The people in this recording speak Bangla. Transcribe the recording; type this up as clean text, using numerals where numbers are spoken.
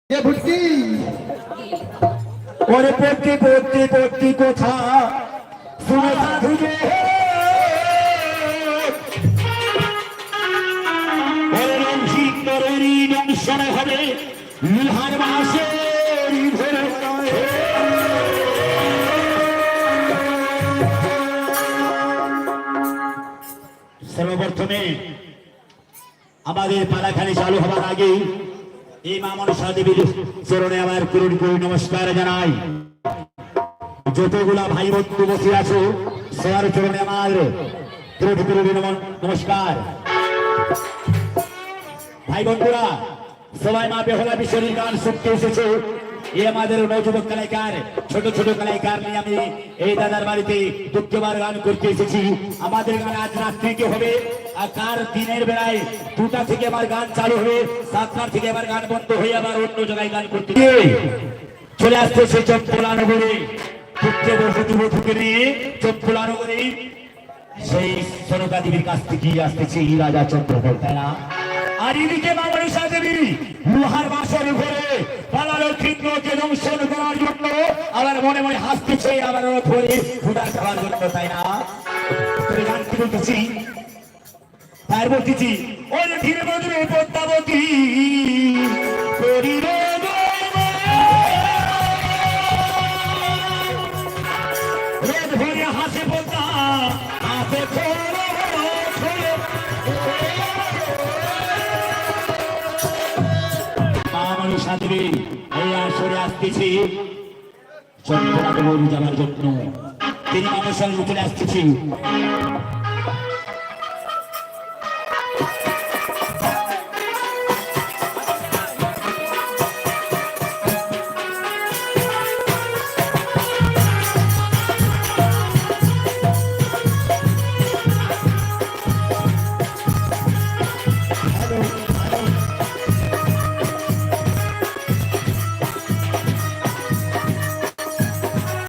ये भुटकी और पोती पोती पोती को था सुनो साधु जो और रंजीत तोरेरी नंशन हवे लुहार मासे धरे सर्वप्रथमे हमारे पालाखानी चालू हवार आगे এই মা মনসা দেবীর চরণে আমার কোটি কোটি নমস্কার জানাই। যতগুলা ভাই বন্ধু বসে আছো সবার চরণে আমার কোটি কোটি নমস্কার। ভাই বন্ধুরা সবাই মা বেহুলা বিশ্বরীর গান শুনতে এসেছে। এই আমাদের নবযুবক কালাকার ছোট ছোট কালাকার নিয়ে আমি এই দাদার বাড়িতে দুঃখবার গান করতে এসেছি। আমাদের গান আজ রাত থেকে হবে আর কার দিনের বেলায় 2টা থেকে আমার গান চালু হবে, 7টা থেকে আমার গান বন্ধ হয়ে আবার অন্য জায়গায় গান করতে চলে আসতেছে চম্পলানগরে পুত্র বধূকে নিয়ে চম্পলানগরে সেই সনকা দেবীর কাছ থেকে আসতেছে এই রাজা চন্দ্রপল, তাই না? আর এদিকে মা মনসা দেবী লোহার বাসর ঘরে পালালো কৃষ্ণকে দংশন করার জন্য, আবার মনে মনে হাসতেছে আবার ধরে ফুটা খাওয়ার জন্য, তাই না? গান কি বলতেছি তার বলতেছি ওই ধীরে মধুরে পদ্মাবতী হাসে পদ্মা হাসে সাথে এই আসরে আসতেছি চন্দ্রনাথ যাওয়ার জন্য তিনি মানুষের চলে আসতেছি।